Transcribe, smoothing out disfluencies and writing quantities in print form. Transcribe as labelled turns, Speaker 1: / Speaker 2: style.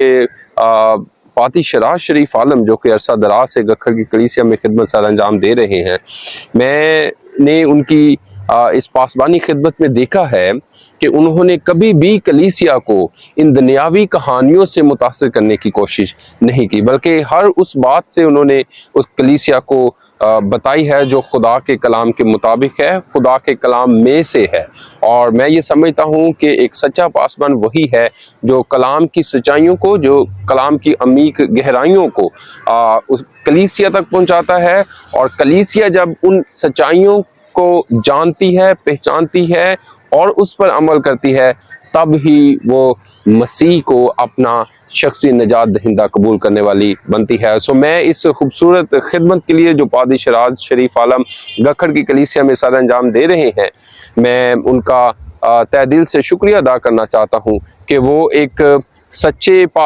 Speaker 1: पाती शराज शरीफ आलम जो कि अरसा दराज से गखर की कलीसिया में खिदमत सर अंजाम दे रहे हैं, मैंने उनकी इस पासबानी खिदमत में देखा है कि उन्होंने कभी भी कलीसिया को इन दुनियावी कहानियों से मुतासिर करने की कोशिश नहीं की, बल्कि हर उस बात से उन्होंने उस कलीसिया को बताई है जो खुदा के कलाम के मुताबिक है, खुदा के कलाम में से है। और मैं ये समझता हूँ कि एक सच्चा पासबान वही है जो कलाम की सच्चाइयों को, जो कलाम की अमीक गहराइयों को उस कलीसिया तक पहुँचाता है, और कलीसिया जब उन सच्चाइयों को जानती है, पहचानती है और उस पर अमल करती है, तब ही वो मसीह को अपना शख्सी निजात दहिंदा कबूल करने वाली बनती है। सो मैं इस खूबसूरत खिदमत के लिए जो पादी शराज शरीफ आलम गखड़ की कलीसिया में सर अंजाम दे रहे हैं, मैं उनका तहे दिल से शुक्रिया अदा करना चाहता हूँ कि वो एक सच्चे पास